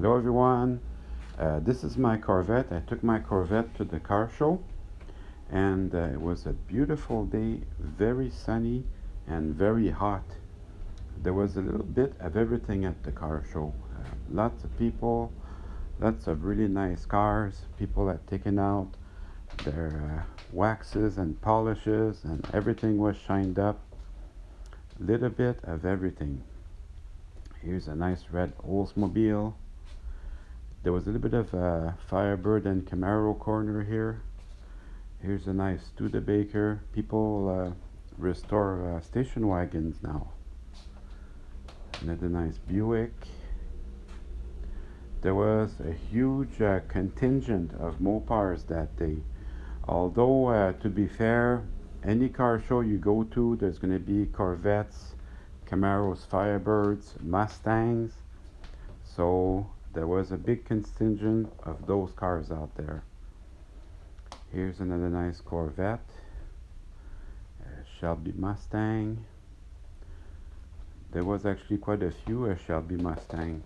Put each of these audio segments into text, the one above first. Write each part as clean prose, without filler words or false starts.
Hello everyone. This is my Corvette. I took my Corvette to the car show and it was a beautiful day, very sunny and very hot. There was a little bit of everything at the car show. Lots of people, lots of really nice cars. People had taken out their waxes and polishes and everything was shined up. Little bit of everything. Here's a nice red Oldsmobile. There was a little bit of a Firebird and Camaro corner here. Here's a nice Studebaker. People restore station wagons now. Another nice Buick. There was a huge contingent of Mopars that day. Although, to be fair, any car show you go to, there's going to be Corvettes, Camaros, Firebirds, Mustangs. So there was a big contingent of those cars out there. Here's another nice Corvette, Shelby Mustang. There was actually quite a few Shelby Mustang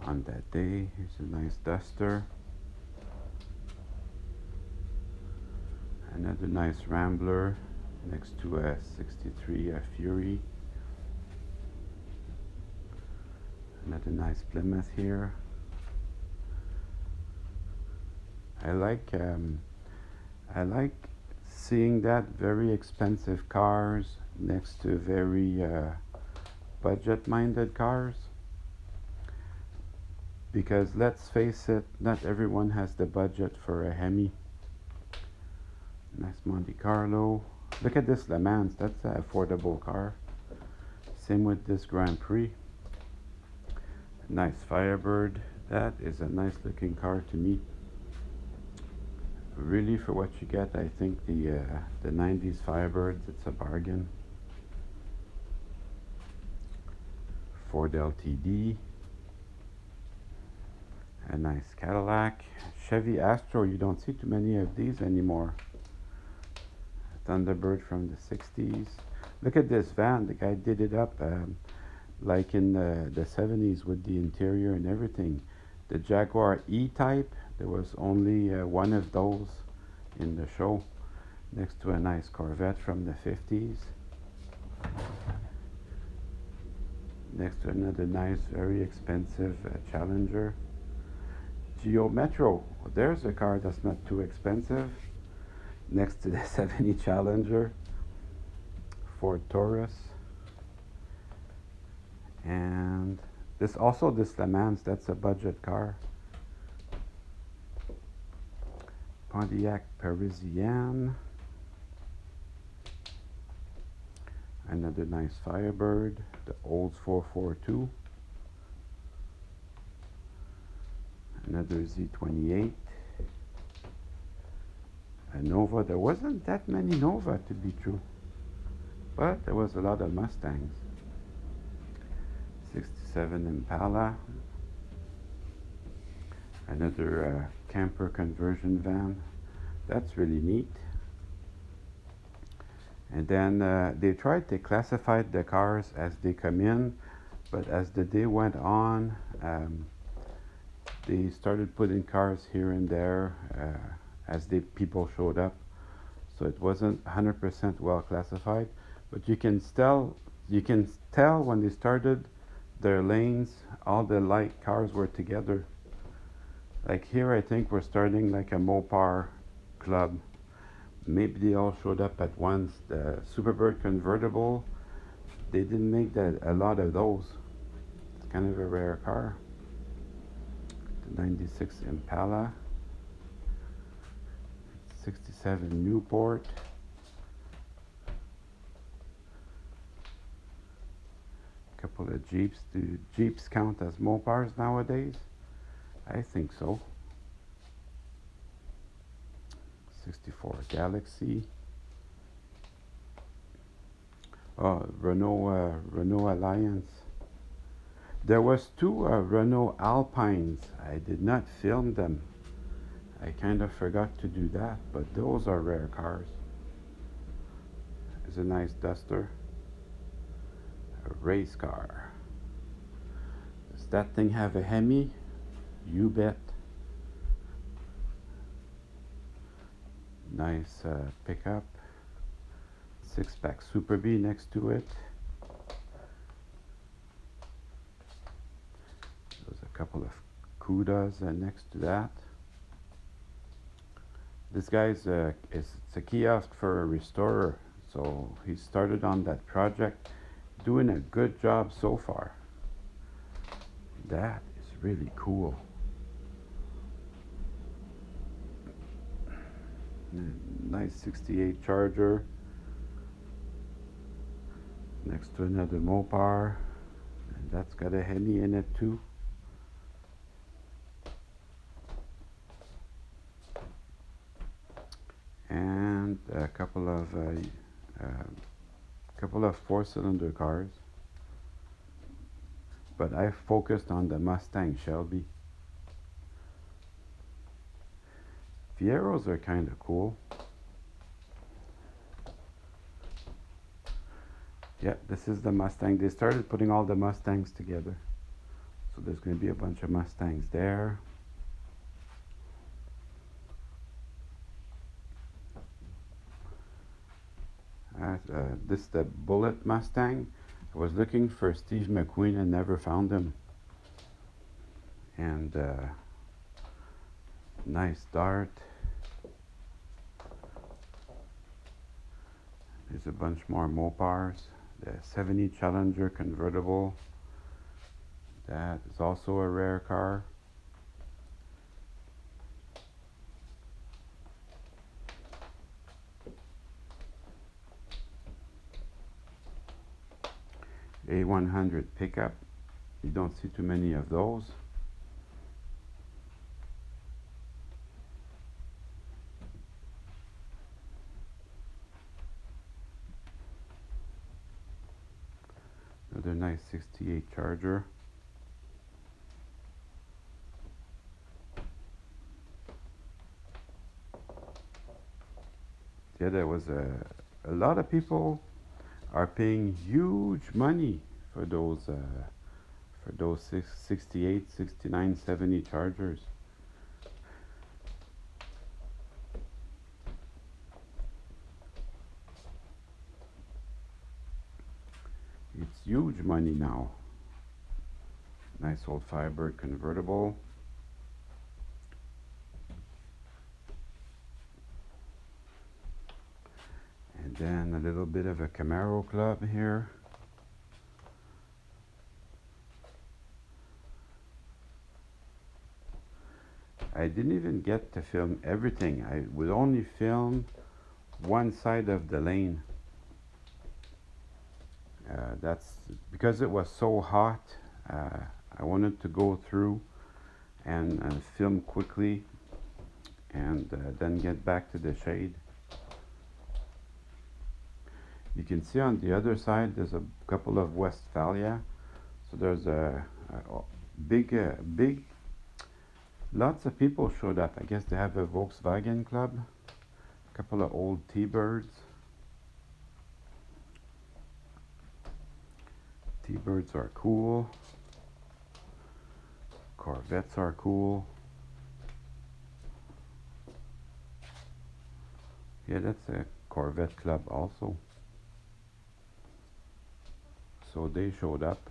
on that day. Here's a nice Duster. Another nice Rambler next to a 63 Fury. Another nice Plymouth here. I like seeing that very expensive cars next to very budget-minded cars. Because let's face it, not everyone has the budget for a Hemi. Nice Monte Carlo. Look at this Le Mans. That's an affordable car. Same with this Grand Prix. Nice Firebird. That is a nice looking car to me. Really, for what you get, I think the 90s Firebirds, it's a bargain. Ford LTD. A nice Cadillac. Chevy Astro. You don't see too many of these anymore. Thunderbird from the 60s. Look at this van. The guy did it up like in the 70s with the interior and everything. The Jaguar E-Type, there was only one of those in the show, next to a nice Corvette from the 50s. Next to another nice, very expensive Challenger. Geo Metro, there's a car that's not too expensive. Next to the 70 Challenger. Ford Taurus. And this Le Mans, that's a budget car. Pontiac Parisienne. Another nice Firebird, the Olds 442. Another Z28. A Nova. There wasn't that many Nova, to be true, but there was a lot of Mustangs. 67 Impala. Another camper conversion van. That's really neat. And then they classified the cars as they come in, but as the day went on, they started putting cars here and there as people showed up. So it wasn't 100% well classified, but you can tell when they started their lanes, all the light cars were together. Like here, I think we're starting like a Mopar club. Maybe they all showed up at once. The Superbird convertible, they didn't make a lot of those. It's kind of a rare car. The 96 Impala. 67 Newport. Couple of Jeeps. Do Jeeps count as Mopars nowadays? I think so. 64 Galaxy. Oh, Renault Alliance. There was two Renault Alpines. I did not film them. I kind of forgot to do that, but those are rare cars. There's a nice Duster. A race car. that thing have a Hemi? You bet. Nice pickup. 6-pack Super B next to it. There's a couple of Cudas next to that. This guy's it's a kiosk for a restorer, so he started on that project, doing a good job so far. That is really cool. Nice 68 Charger next to another Mopar, and that's got a Hemi in it too. And a couple of 4-cylinder cars, but I focused on the Mustang Shelby. Fieros are kind of cool. Yeah, this is the Mustang. They started putting all the Mustangs together, so there's going to be a bunch of Mustangs there. This is the Bullet Mustang. I was looking for Steve McQueen and never found him. And nice Dart. There's a bunch more Mopars. The 70 Challenger convertible. That is also a rare car. A100 pickup. You don't see too many of those. Another nice 68 Charger. Yeah, there was a lot of people are paying huge money for those 68, 69, 70 Chargers. It's huge money now. Nice old Firebird convertible. And then a little bit of a Camaro Club here. I didn't even get to film everything. I would only film one side of the lane. That's because it was so hot. I wanted to go through and film quickly and then get back to the shade. You can see on the other side there's a couple of Westphalia. So there's a big, lots of people showed up. I guess they have a Volkswagen club, a couple of old T-Birds. T-Birds are cool. Corvettes are cool. Yeah, that's a Corvette club also. So they showed up.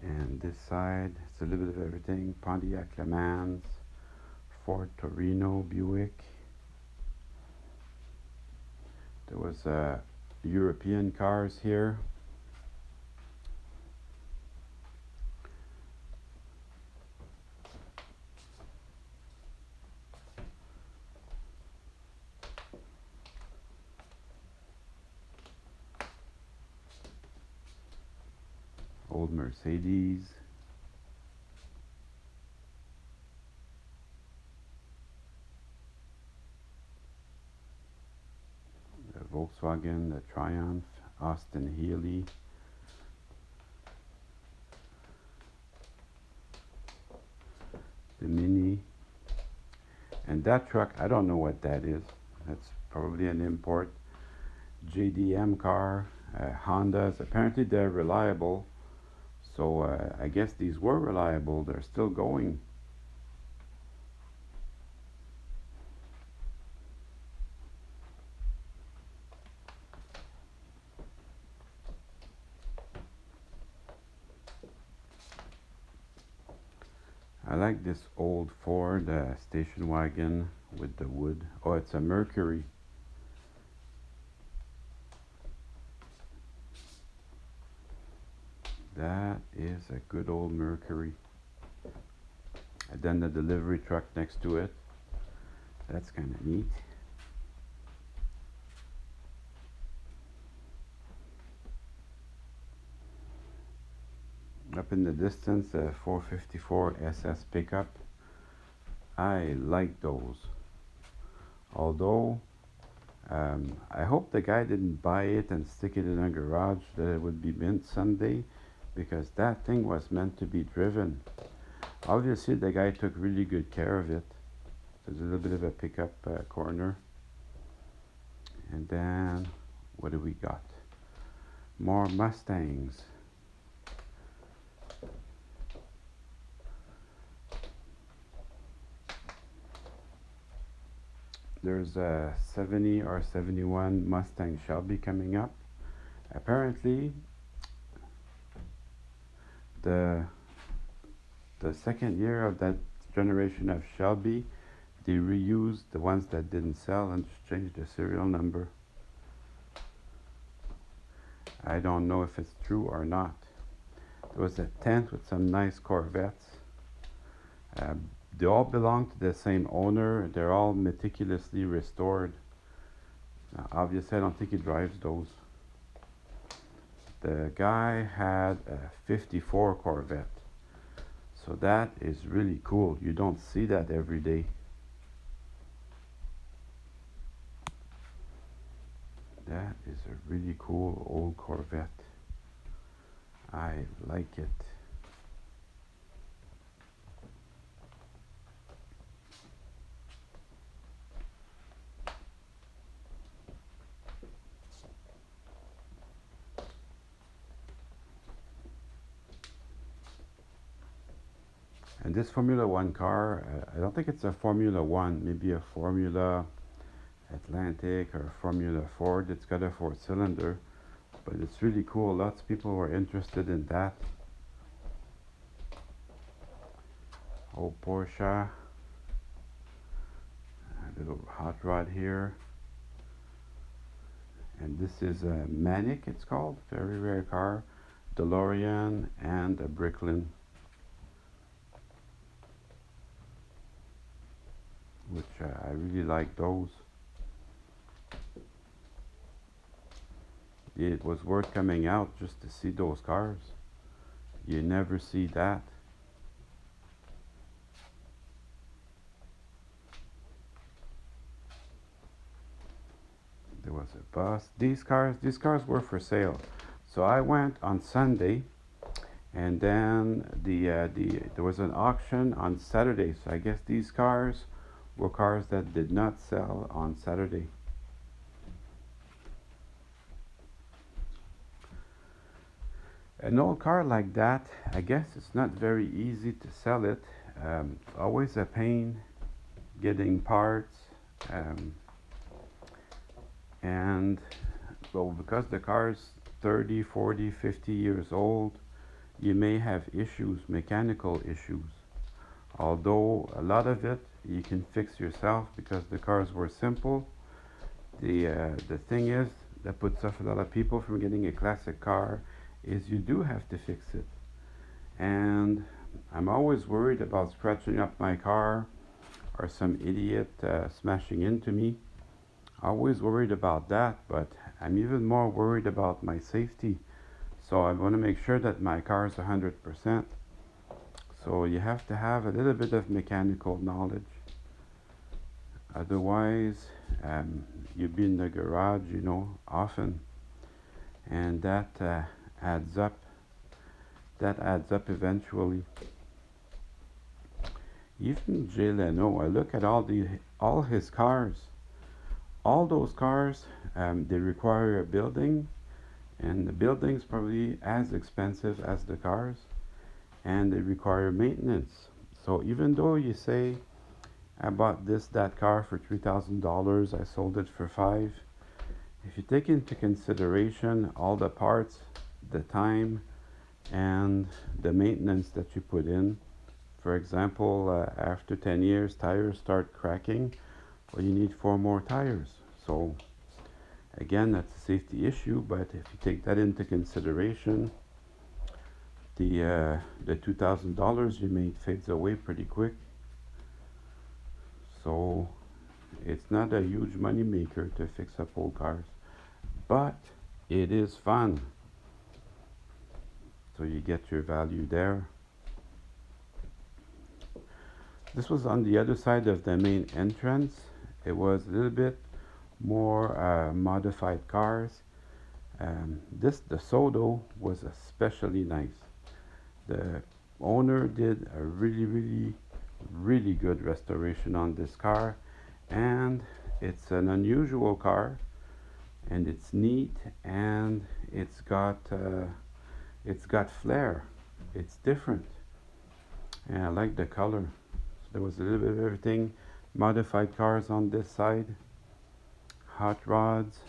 And this side, it's a little bit of everything. Pontiac Le Mans, Ford Torino, Buick. There was European cars here. Old Mercedes. The Volkswagen, the Triumph, Austin Healey. The Mini. And that truck, I don't know what that is. That's probably an import. JDM car, Hondas. Apparently they're reliable. So I guess these were reliable. They're still going. I like this old Ford station wagon with the wood. Oh, it's a Mercury. That is a good old Mercury. And then the delivery truck next to it. That's kind of neat. Up in the distance, a 454 SS pickup. I like those. Although, I hope the guy didn't buy it and stick it in a garage that it would be mint someday, because that thing was meant to be driven. Obviously, the guy took really good care of it. There's a little bit of a pickup corner. And then, what do we got? More Mustangs. There's a 70 or 71 Mustang Shelby coming up. Apparently, the second year of that generation of Shelby, they reused the ones that didn't sell and just changed the serial number. I don't know if it's true or not. There was a tent with some nice Corvettes. They all belong to the same owner. They're all meticulously restored. Now, obviously, I don't think he drives those. The guy had a 54 Corvette. So that is really cool. You don't see that every day. That is a really cool old Corvette. I like it. And this Formula One car, I don't think it's a Formula One, maybe a Formula Atlantic or Formula Ford. It's got a 4-cylinder, but it's really cool. Lots of people were interested in that. Old Porsche, a little hot rod here. And this is a Manic, it's called, very rare car. DeLorean and a Bricklin, which I really like those. It was worth coming out just to see those cars. You never see that. There was a bus. These cars were for sale. So I went on Sunday, and then there was an auction on Saturday. So I guess these cars were cars that did not sell on Saturday. An old car like that, I guess it's not very easy to sell it. Always a pain getting parts. And well, because the car's 30, 40, 50 years old, you may have issues, mechanical issues. Although a lot of it you can fix yourself because the cars were simple. The thing is that puts off a lot of people from getting a classic car is you do have to fix it. And I'm always worried about scratching up my car or some idiot smashing into me. Always worried about that, but I'm even more worried about my safety. So I want to make sure that my car is 100%. So you have to have a little bit of mechanical knowledge. Otherwise, you'll be in the garage, often. And that adds up. That adds up eventually. Even Jay Leno, I look at all his cars. All those cars, they require a building, and the building's probably as expensive as the cars, and they require maintenance. So even though you say I bought that car for $3,000, I sold it for five. If you take into consideration all the parts, the time, and the maintenance that you put in, for example, after 10 years, tires start cracking. Well, you need four more tires. So again, that's a safety issue, but if you take that into consideration, the $2,000 you made fades away pretty quick. So it's not a huge money maker to fix up old cars, but it is fun. So you get your value there. This was on the other side of the main entrance. It was a little bit more modified cars. The Sodo was especially nice. The owner did a really good restoration on this car, and it's an unusual car, and it's neat, and it's got flair. It's different, and I like the color. So there was a little bit of everything. Modified cars on this side, hot rods,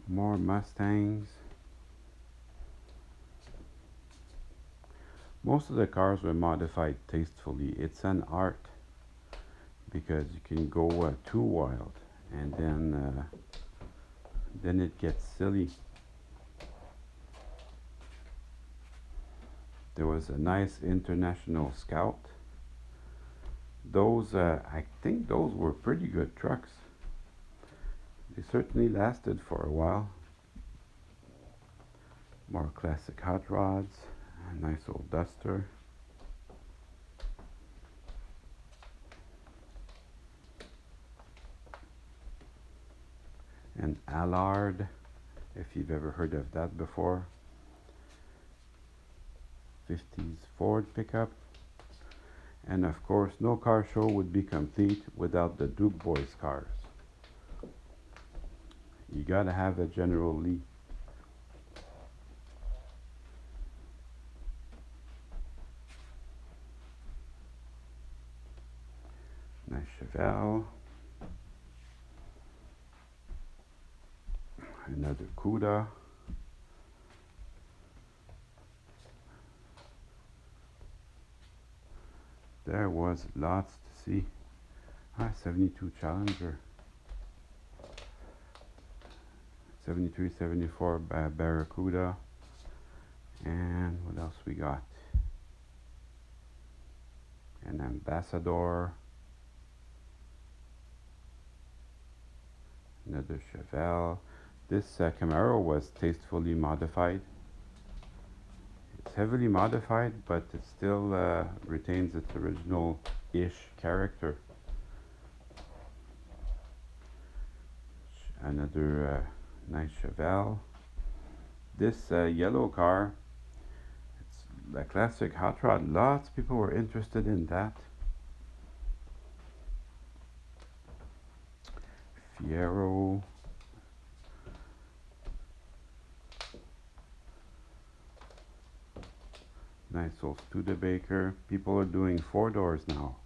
more Mustangs. Most of the cars were modified tastefully. It's an art because you can go too wild, and then it gets silly. There was a nice International Scout. Those, I think those were pretty good trucks. They certainly lasted for a while. More classic hot rods, a nice old Duster. An Allard, if you've ever heard of that before. 50s Ford pickup. And of course, no car show would be complete without the Duke Boys cars. You gotta have a General Lee. Nice Chevelle. Another Cuda. There was lots to see. 72 Challenger. 73, 74 Barracuda. And what else we got? An Ambassador. Another Chevelle. This Camaro was tastefully modified. It's heavily modified, but it still retains its original-ish character. Another nice Chevelle. This yellow car, it's a classic hot rod. Lots of people were interested in that. Fiero. Nice old Studebaker. People are doing four doors now.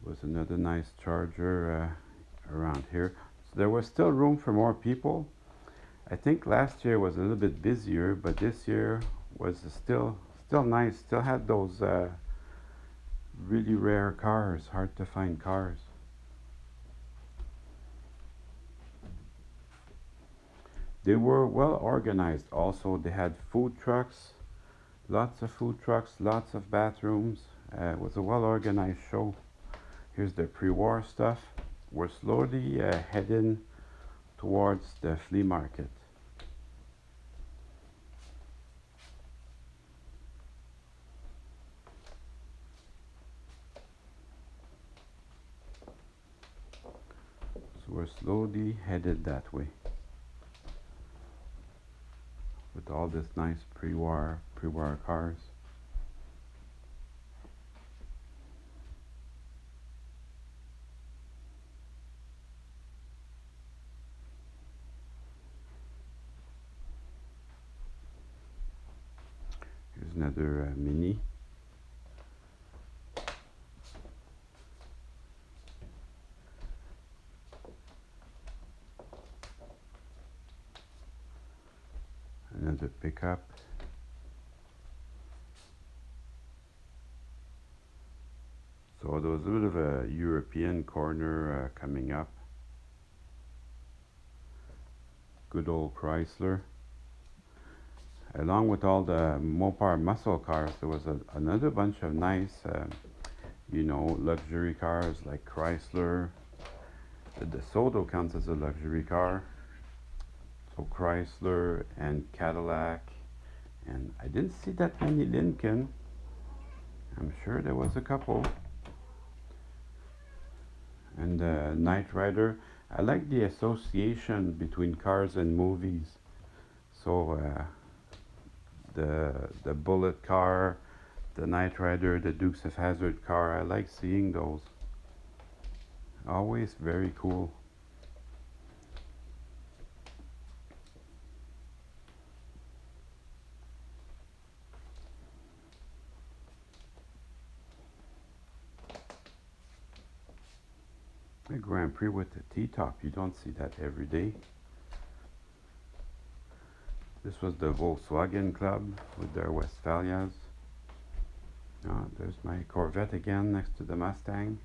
Was another nice Charger around here. So there was still room for more people. I think last year was a little bit busier, but this year was still nice. Still had those really rare cars, hard to find cars. They were well organized also. They had food trucks, lots of food trucks, lots of bathrooms. It was a well organized show. Here's the pre-war stuff. We're slowly heading towards the flea market. So we're slowly headed that way. all this nice pre-war cars. Here's another Mini. Another pickup. So there was a bit of a European corner coming up. Good old Chrysler. Along with all the Mopar muscle cars, there was another bunch of nice, luxury cars like Chrysler. The DeSoto counts as a luxury car. So Chrysler and Cadillac. And I didn't see that many Lincoln. I'm sure there was a couple. And Knight Rider. I like the association between cars and movies. So the Bullet car, the Knight Rider, the Dukes of Hazzard car. I like seeing those. Always very cool. A Grand Prix with the T-top, you don't see that every day. This was the Volkswagen Club with their Westphalias. Oh, there's my Corvette again next to the Mustang.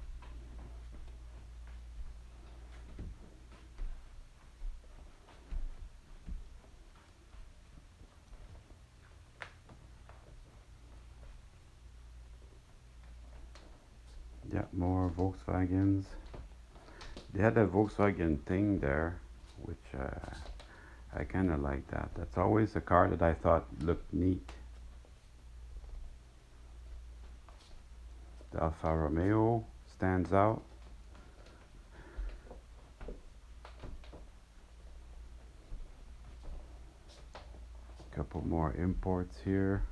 Yeah, more Volkswagens. They had a Volkswagen thing there, which I kind of like that. That's always a car that I thought looked neat. The Alfa Romeo stands out. Couple more imports here.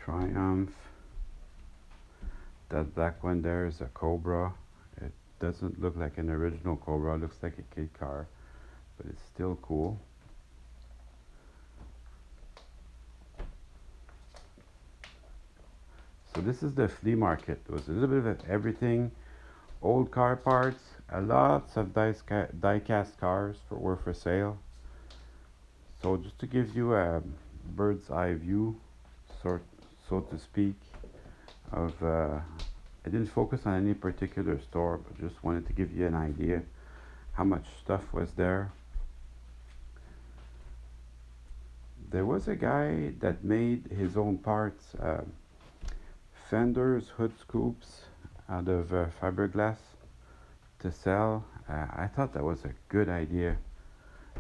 Triumph. That black one there is a Cobra. It doesn't look like an original Cobra. It looks like a kid car, but it's still cool. So this is the flea market. There was a little bit of everything. Old car parts, lots of die-cast cars were for sale. So just to give you a bird's eye view, so to speak, of I didn't focus on any particular store, but just wanted to give you an idea how much stuff was there. There was a guy that made his own parts, fenders, hood scoops out of fiberglass to sell. I thought that was a good idea.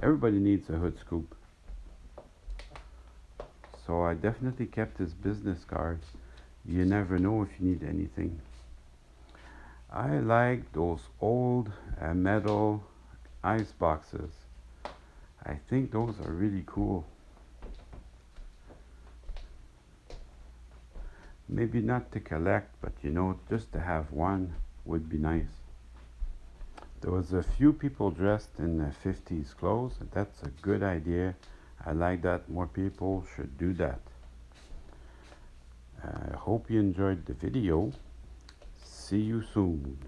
Everybody needs a hood scoop. So I definitely kept his business cards. You never know if you need anything. I like those old metal ice boxes. I think those are really cool. Maybe not to collect, but just to have one would be nice. There was a few people dressed in the 50s clothes. That's a good idea. I like that. More people should do that. I hope you enjoyed the video. See you soon.